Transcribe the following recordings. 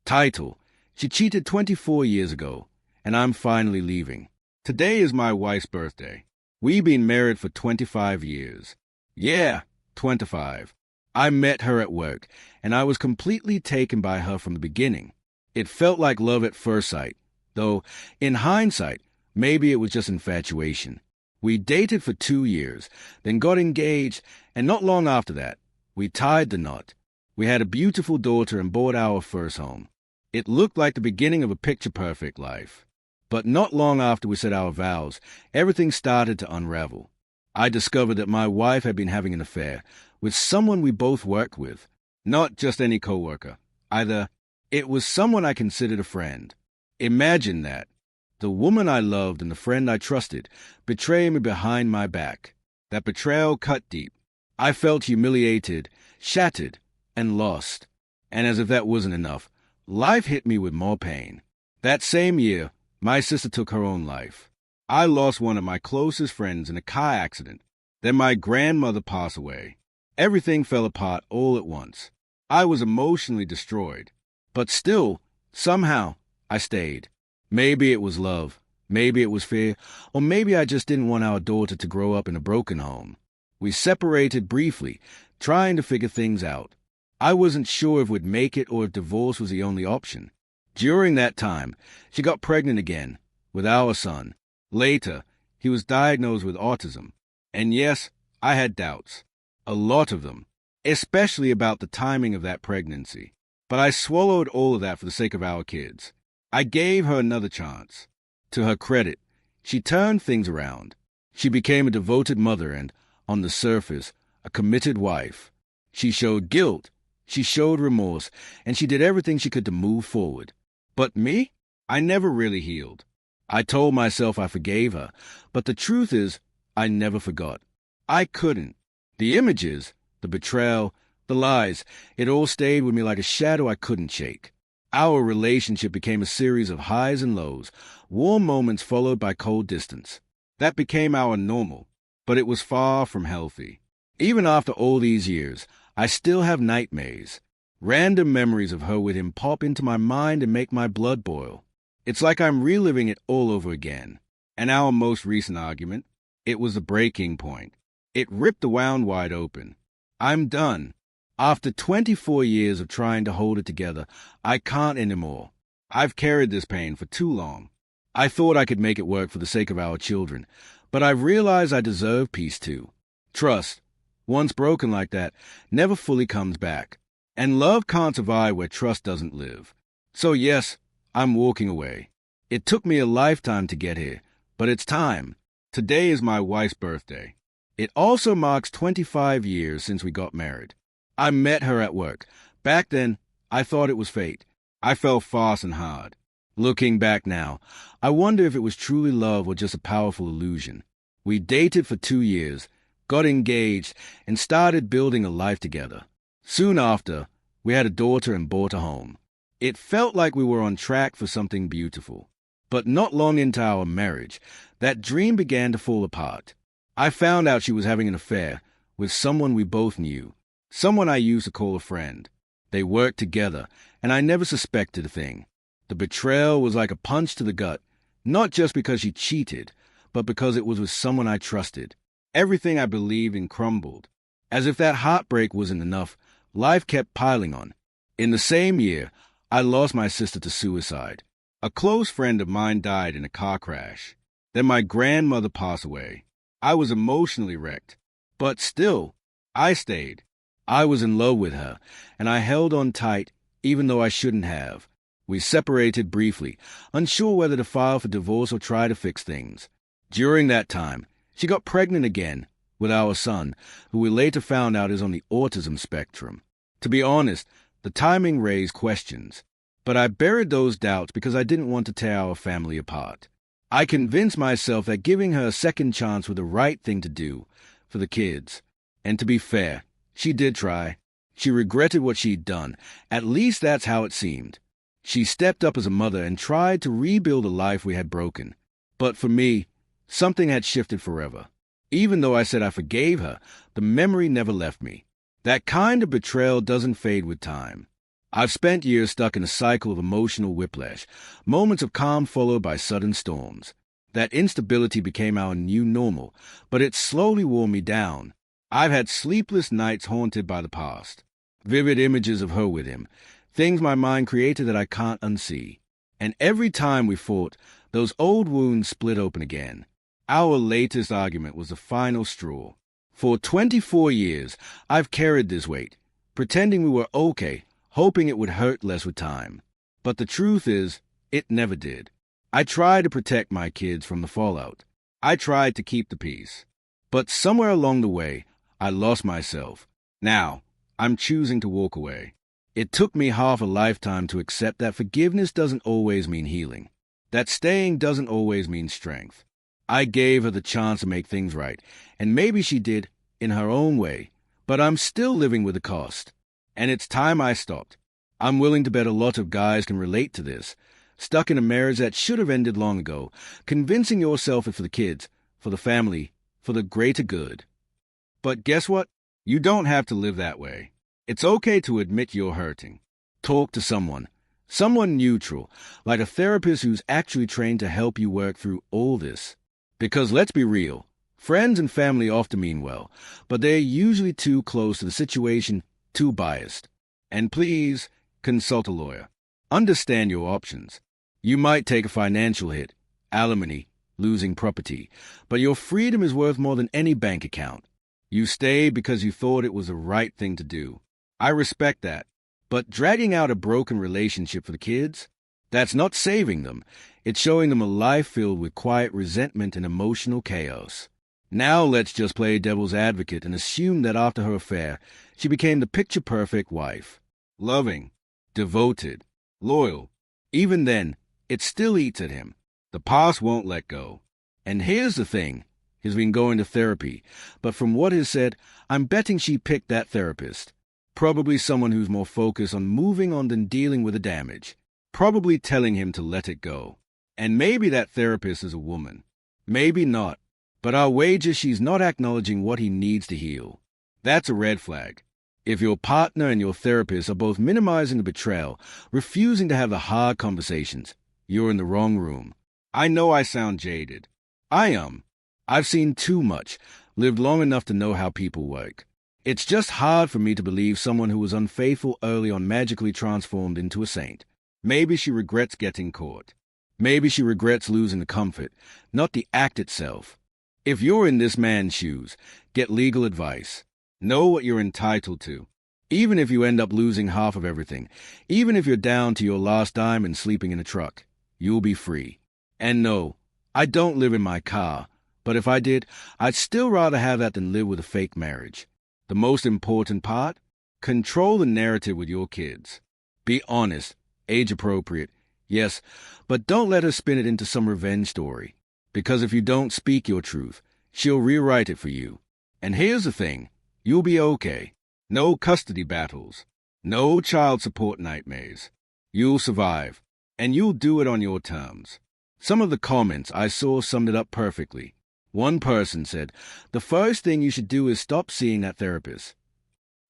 Title: She cheated 24 years ago, and I'm finally leaving. Today is my wife's birthday. We've been married for 25 years. Yeah, 25. I met her at work, and I was completely taken by her from the beginning. It felt like love at first sight, though, in hindsight, maybe it was just infatuation. We dated for 2 years, then got engaged, and not long after that, we tied the knot. We had a beautiful daughter and bought our first home. It looked like the beginning of a picture-perfect life. But not long after we said our vows, everything started to unravel. I discovered that my wife had been having an affair with someone we both worked with. Not just any coworker, either. It was someone I considered a friend. Imagine that. The woman I loved and the friend I trusted betrayed me behind my back. That betrayal cut deep. I felt humiliated, shattered, and lost. And as if that wasn't enough, life hit me with more pain. That same year, my sister took her own life. I lost one of my closest friends in a car accident. Then my grandmother passed away. Everything fell apart all at once. I was emotionally destroyed. But still, somehow, I stayed. Maybe it was love, maybe it was fear, or maybe I just didn't want our daughter to grow up in a broken home. We separated briefly, trying to figure things out. I wasn't sure if we'd make it or if divorce was the only option. During that time, she got pregnant again, with our son. Later, he was diagnosed with autism. And yes, I had doubts. A lot of them, especially about the timing of that pregnancy. But I swallowed all of that for the sake of our kids. I gave her another chance. To her credit, she turned things around. She became a devoted mother and, on the surface, a committed wife. She showed guilt, she showed remorse, and she did everything she could to move forward. But me? I never really healed. I told myself I forgave her, but the truth is, I never forgot. I couldn't. The images, the betrayal, the lies, it all stayed with me like a shadow I couldn't shake. Our relationship became a series of highs and lows, warm moments followed by cold distance. That became our normal, but it was far from healthy. Even after all these years, I still have nightmares. Random memories of her with him pop into my mind and make my blood boil. It's like I'm reliving it all over again. And our most recent argument, it was a breaking point. It ripped the wound wide open. I'm done. After 24 years of trying to hold it together, I can't anymore. I've carried this pain for too long. I thought I could make it work for the sake of our children, but I've realized I deserve peace too. Trust, once broken like that, never fully comes back. And love can't survive where trust doesn't live. So yes, I'm walking away. It took me a lifetime to get here, but it's time. Today is my wife's birthday. It also marks 25 years since we got married. I met her at work. Back then, I thought it was fate. I fell fast and hard. Looking back now, I wonder if it was truly love or just a powerful illusion. We dated for 2 years, got engaged, and started building a life together. Soon after, we had a daughter and bought a home. It felt like we were on track for something beautiful. But not long into our marriage, that dream began to fall apart. I found out she was having an affair with someone we both knew. Someone I used to call a friend. They worked together, and I never suspected a thing. The betrayal was like a punch to the gut, not just because she cheated, but because it was with someone I trusted. Everything I believed in crumbled. As if that heartbreak wasn't enough, life kept piling on. In the same year, I lost my sister to suicide. A close friend of mine died in a car crash. Then my grandmother passed away. I was emotionally wrecked. But still, I stayed. I was in love with her, and I held on tight, even though I shouldn't have. We separated briefly, unsure whether to file for divorce or try to fix things. During that time, she got pregnant again, with our son, who we later found out is on the autism spectrum. To be honest, the timing raised questions. But I buried those doubts because I didn't want to tear our family apart. I convinced myself that giving her a second chance was the right thing to do for the kids. And to be fair, she did try. She regretted what she'd done. At least that's how it seemed. She stepped up as a mother and tried to rebuild a life we had broken. But for me, something had shifted forever. Even though I said I forgave her, the memory never left me. That kind of betrayal doesn't fade with time. I've spent years stuck in a cycle of emotional whiplash, moments of calm followed by sudden storms. That instability became our new normal, but it slowly wore me down. I've had sleepless nights haunted by the past, vivid images of her with him, things my mind created that I can't unsee. And every time we fought, those old wounds split open again. Our latest argument was the final straw. For 24 years, I've carried this weight, pretending we were okay, hoping it would hurt less with time. But the truth is, it never did. I tried to protect my kids from the fallout. I tried to keep the peace. But somewhere along the way, I lost myself. Now, I'm choosing to walk away. It took me half a lifetime to accept that forgiveness doesn't always mean healing, that staying doesn't always mean strength. I gave her the chance to make things right, and maybe she did, in her own way, but I'm still living with the cost. And it's time I stopped. I'm willing to bet a lot of guys can relate to this. Stuck in a marriage that should have ended long ago, convincing yourself it's for the kids, for the family, for the greater good. But guess what? You don't have to live that way. It's okay to admit you're hurting. Talk to someone neutral, like a therapist who's actually trained to help you work through all this. Because let's be real, friends and family often mean well, but they're usually too close to the situation, too biased. And please, consult a lawyer. Understand your options. You might take a financial hit, alimony, losing property, but your freedom is worth more than any bank account. You stayed because you thought it was the right thing to do. I respect that. But dragging out a broken relationship for the kids? That's not saving them. It's showing them a life filled with quiet resentment and emotional chaos. Now let's just play devil's advocate and assume that after her affair, she became the picture-perfect wife. Loving, devoted, loyal. Even then, it still eats at him. The past won't let go. And here's the thing. He's been going to therapy, but from what is said, I'm betting she picked that therapist. Probably someone who's more focused on moving on than dealing with the damage. Probably telling him to let it go. And maybe that therapist is a woman. Maybe not. But I'll wager she's not acknowledging what he needs to heal. That's a red flag. If your partner and your therapist are both minimizing the betrayal, refusing to have the hard conversations, you're in the wrong room. I know I sound jaded. I am. I've seen too much, lived long enough to know how people work. It's just hard for me to believe someone who was unfaithful early on magically transformed into a saint. Maybe she regrets getting caught. Maybe she regrets losing the comfort, not the act itself. If you're in this man's shoes, get legal advice. Know what you're entitled to. Even if you end up losing half of everything, even if you're down to your last dime and sleeping in a truck, you'll be free. And no, I don't live in my car, but if I did, I'd still rather have that than live with a fake marriage. The most important part? Control the narrative with your kids. Be honest, age-appropriate, yes, but don't let her spin it into some revenge story. Because if you don't speak your truth, she'll rewrite it for you. And here's the thing, you'll be okay. No custody battles. No child support nightmares. You'll survive. And you'll do it on your terms. Some of the comments I saw summed it up perfectly. One person said, the first thing you should do is stop seeing that therapist.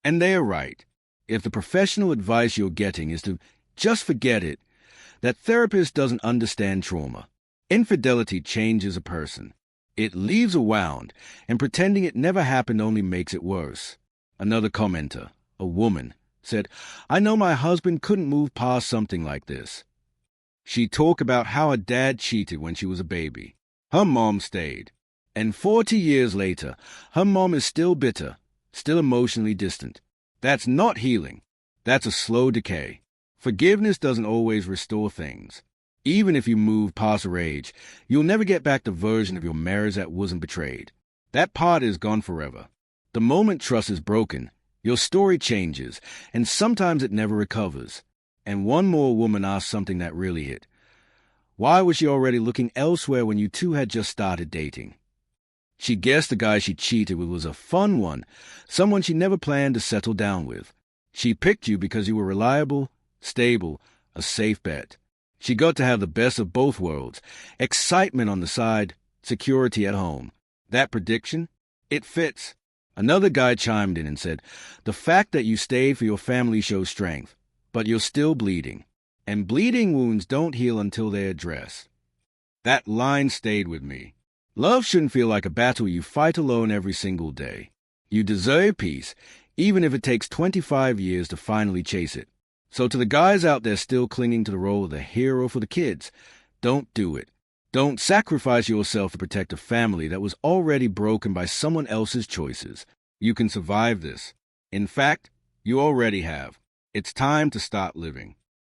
And they're right. If the professional advice you're getting is to just forget it, that therapist doesn't understand trauma. Infidelity changes a person. It leaves a wound, and pretending it never happened only makes it worse. Another commenter, a woman, said, I know my husband couldn't move past something like this. She talked about how her dad cheated when she was a baby. Her mom stayed. And 40 years later, her mom is still bitter, still emotionally distant. That's not healing. That's a slow decay. Forgiveness doesn't always restore things. Even if you move past her age, you'll never get back the version of your marriage that wasn't betrayed. That part is gone forever. The moment trust is broken, your story changes, and sometimes it never recovers. And one more woman asked something that really hit. Why was she already looking elsewhere when you two had just started dating? She guessed the guy she cheated with was a fun one, someone she never planned to settle down with. She picked you because you were reliable, stable, a safe bet. She got to have the best of both worlds, excitement on the side, security at home. That prediction? It fits. Another guy chimed in and said, the fact that you stayed for your family shows strength. but you're still bleeding. And bleeding wounds don't heal until they're addressed. That line stayed with me. Love shouldn't feel like a battle you fight alone every single day. You deserve peace, even if it takes 25 years to finally chase it. So to the guys out there still clinging to the role of the hero for the kids, don't do it. Don't sacrifice yourself to protect a family that was already broken by someone else's choices. You can survive this. In fact, you already have. It's time to start living.